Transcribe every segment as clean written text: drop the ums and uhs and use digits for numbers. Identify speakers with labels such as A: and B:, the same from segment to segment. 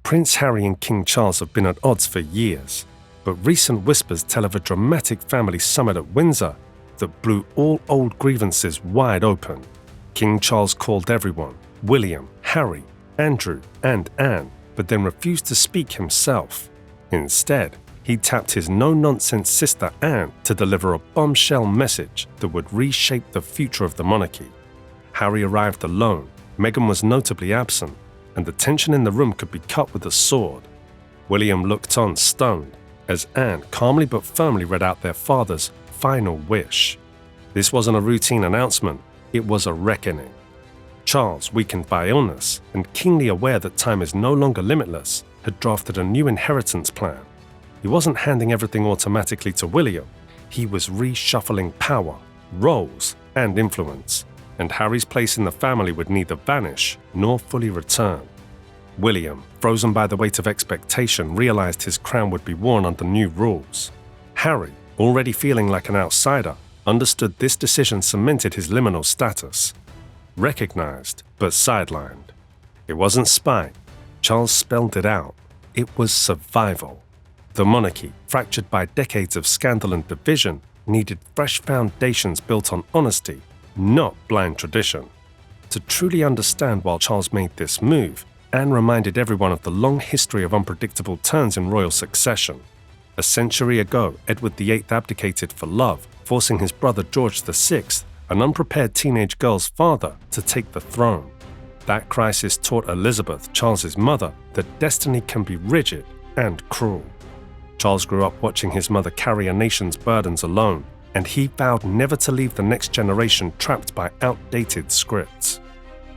A: Prince Harry and King Charles have been at odds for years, but recent whispers tell of a dramatic family summit at Windsor that blew all old grievances wide open. King Charles called everyone, William, Harry, Andrew, and Anne, but then refused to speak himself. Instead, he tapped his no-nonsense sister Anne to deliver a bombshell message that would reshape the future of the monarchy. Harry arrived alone, Meghan was notably absent, and the tension in the room could be cut with a sword. William looked on stunned as Anne calmly but firmly read out their father's final wish. This wasn't a routine announcement, it was a reckoning. Charles, weakened by illness and keenly aware that time is no longer limitless, had drafted a new inheritance plan. He wasn't handing everything automatically to William, he was reshuffling power, roles, and influence, and Harry's place in the family would neither vanish nor fully return. William, frozen by the weight of expectation, realized his crown would be worn under new rules. Harry, already feeling like an outsider, understood this decision cemented his liminal status. Recognized, but sidelined. It wasn't spite. Charles spelled it out. It was survival. The monarchy, fractured by decades of scandal and division, needed fresh foundations built on honesty, not blind tradition. To truly understand why Charles made this move, Anne reminded everyone of the long history of unpredictable turns in royal succession. A century ago, Edward VIII abdicated for love, forcing his brother George VI, an unprepared teenage girl's father, to take the throne. That crisis taught Elizabeth, Charles's mother, that destiny can be rigid and cruel. Charles grew up watching his mother carry a nation's burdens alone, and he vowed never to leave the next generation trapped by outdated scripts.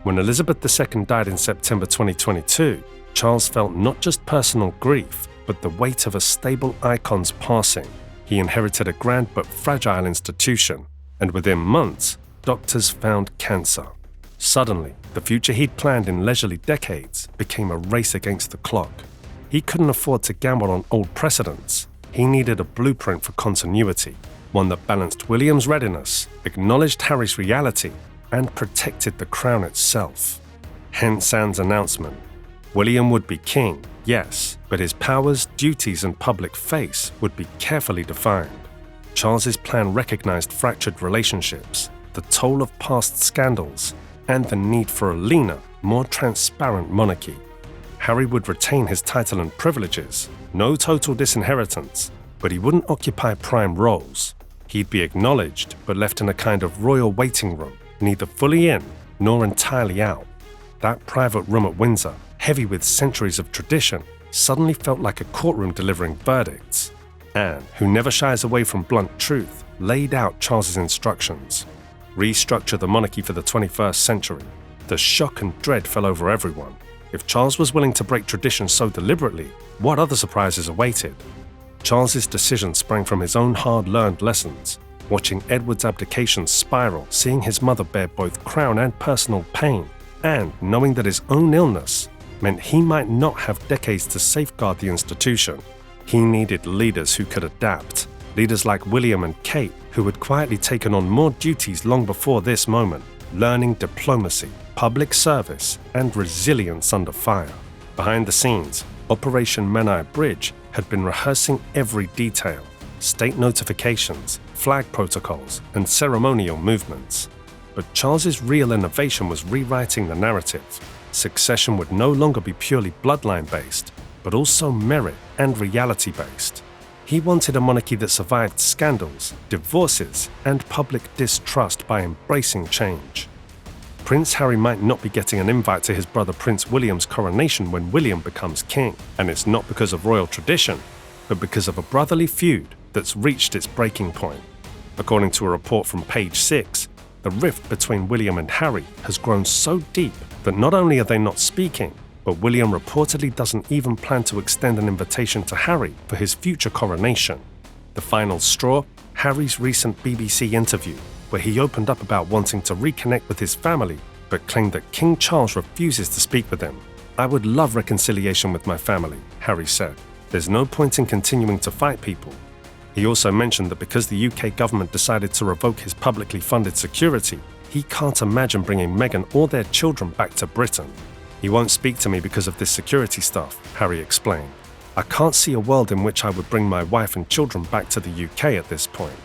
A: When Elizabeth II died in September 2022, Charles felt not just personal grief, but the weight of a stable icon's passing. He inherited a grand but fragile institution, and within months, doctors found cancer. Suddenly, the future he'd planned in leisurely decades became a race against the clock. He couldn't afford to gamble on old precedents. He needed a blueprint for continuity, one that balanced William's readiness, acknowledged Harry's reality, and protected the crown itself. Hence Anne's announcement. William would be king, yes, but his powers, duties, and public face would be carefully defined. Charles's plan recognized fractured relationships, the toll of past scandals, and the need for a leaner, more transparent monarchy. Harry would retain his title and privileges, no total disinheritance, but he wouldn't occupy prime roles. He'd be acknowledged, but left in a kind of royal waiting room, neither fully in nor entirely out. That private room at Windsor, heavy with centuries of tradition, suddenly felt like a courtroom delivering verdicts. Anne, who never shies away from blunt truth, laid out Charles's instructions. Restructure the monarchy for the 21st century. The shock and dread fell over everyone. If Charles was willing to break tradition so deliberately, what other surprises awaited? Charles's decision sprang from his own hard-learned lessons, watching Edward's abdication spiral, seeing his mother bear both crown and personal pain, and knowing that his own illness meant he might not have decades to safeguard the institution. He needed leaders who could adapt, leaders like William and Kate, who had quietly taken on more duties long before this moment, learning diplomacy, public service, and resilience under fire. Behind the scenes, Operation Menai Bridge had been rehearsing every detail, state notifications, flag protocols, and ceremonial movements. But Charles's real innovation was rewriting the narrative. Succession would no longer be purely bloodline-based, but also merit and reality-based. He wanted a monarchy that survived scandals, divorces, and public distrust by embracing change. Prince Harry might not be getting an invite to his brother Prince William's coronation when William becomes king, and it's not because of royal tradition, but because of a brotherly feud that's reached its breaking point. According to a report from Page 6, the rift between William and Harry has grown so deep that not only are they not speaking, but William reportedly doesn't even plan to extend an invitation to Harry for his future coronation. The final straw, Harry's recent BBC interview, where he opened up about wanting to reconnect with his family, but claimed that King Charles refuses to speak with him. "I would love reconciliation with my family," Harry said. "There's no point in continuing to fight people." He also mentioned that because the UK government decided to revoke his publicly funded security, he can't imagine bringing Meghan or their children back to Britain. "He won't speak to me because of this security stuff," Harry explained. "I can't see a world in which I would bring my wife and children back to the UK at this point."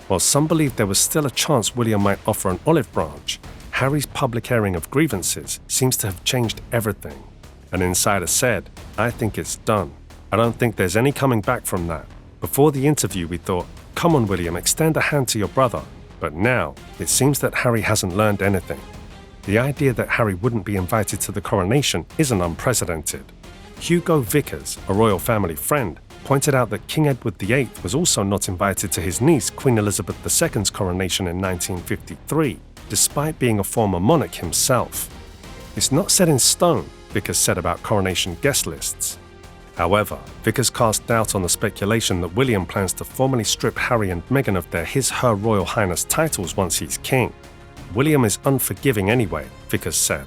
A: While some believed there was still a chance William might offer an olive branch, Harry's public airing of grievances seems to have changed everything. An insider said, "I think it's done. I don't think there's any coming back from that. Before the interview we thought, come on William, extend a hand to your brother. But now, it seems that Harry hasn't learned anything." The idea that Harry wouldn't be invited to the coronation isn't unprecedented. Hugo Vickers, a royal family friend, pointed out that King Edward VIII was also not invited to his niece Queen Elizabeth II's coronation in 1953, despite being a former monarch himself. "It's not set in stone," Vickers said about coronation guest lists. However, Vickers cast doubt on the speculation that William plans to formally strip Harry and Meghan of their His/Her Royal Highness titles once he's king. "William is unforgiving anyway," Vickers said.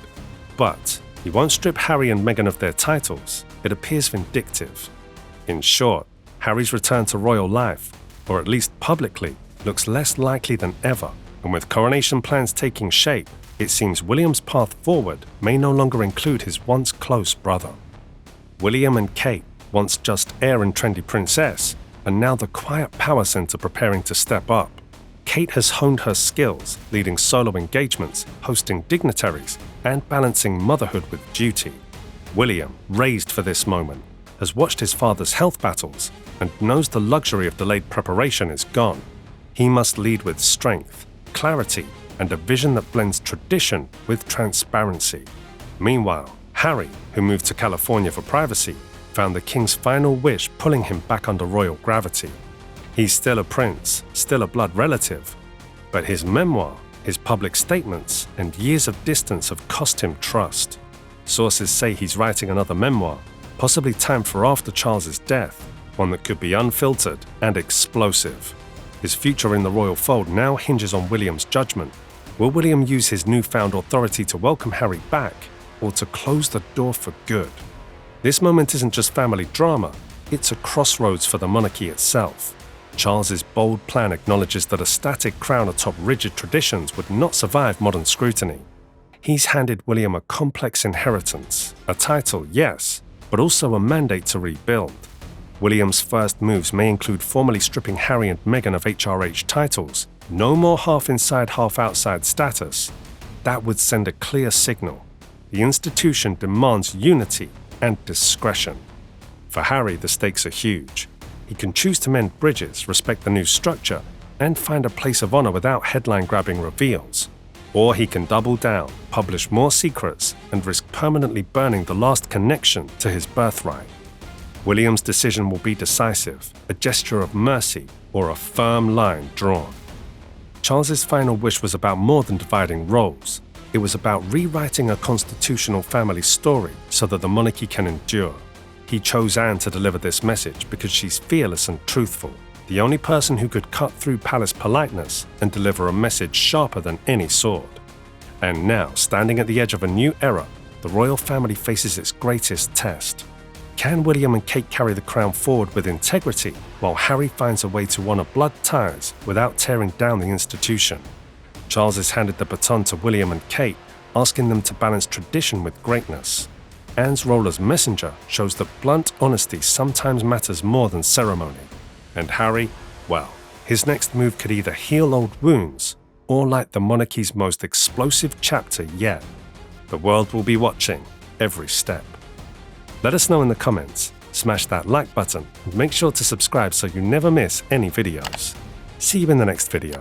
A: But he won't strip Harry and Meghan of their titles. It appears vindictive. In short, Harry's return to royal life, or at least publicly, looks less likely than ever, and with coronation plans taking shape, it seems William's path forward may no longer include his once close brother. William and Kate, once just heir and trendy princess, are now the quiet power center preparing to step up. Kate has honed her skills, leading solo engagements, hosting dignitaries, and balancing motherhood with duty. William, raised for this moment, has watched his father's health battles and knows the luxury of delayed preparation is gone. He must lead with strength, clarity, and a vision that blends tradition with transparency. Meanwhile, Harry, who moved to California for privacy, found the king's final wish pulling him back under royal gravity. He's still a prince, still a blood relative, but his memoir, his public statements, and years of distance have cost him trust. Sources say he's writing another memoir, possibly timed for after Charles's death, one that could be unfiltered and explosive. His future in the royal fold now hinges on William's judgment. Will William use his newfound authority to welcome Harry back, or to close the door for good? This moment isn't just family drama, it's a crossroads for the monarchy itself. Charles's bold plan acknowledges that a static crown atop rigid traditions would not survive modern scrutiny. He's handed William a complex inheritance, a title, yes, but also a mandate to rebuild. William's first moves may include formally stripping Harry and Meghan of HRH titles, no more half-inside, half-outside status. That would send a clear signal. The institution demands unity and discretion. For Harry, the stakes are huge. He can choose to mend bridges, respect the new structure, and find a place of honor without headline-grabbing reveals. Or he can double down, publish more secrets, and risk permanently burning the last connection to his birthright. William's decision will be decisive, a gesture of mercy, or a firm line drawn. Charles's final wish was about more than dividing roles. It was about rewriting a constitutional family story so that the monarchy can endure. He chose Anne to deliver this message because she's fearless and truthful, the only person who could cut through palace politeness and deliver a message sharper than any sword. And now, standing at the edge of a new era, the royal family faces its greatest test. Can William and Kate carry the crown forward with integrity, while Harry finds a way to honor blood ties without tearing down the institution? Charles has handed the baton to William and Kate, asking them to balance tradition with greatness. Anne's role as messenger shows that blunt honesty sometimes matters more than ceremony. And Harry, well, his next move could either heal old wounds or light the monarchy's most explosive chapter yet. The world will be watching every step. Let us know in the comments, smash that like button, and make sure to subscribe so you never miss any videos. See you in the next video.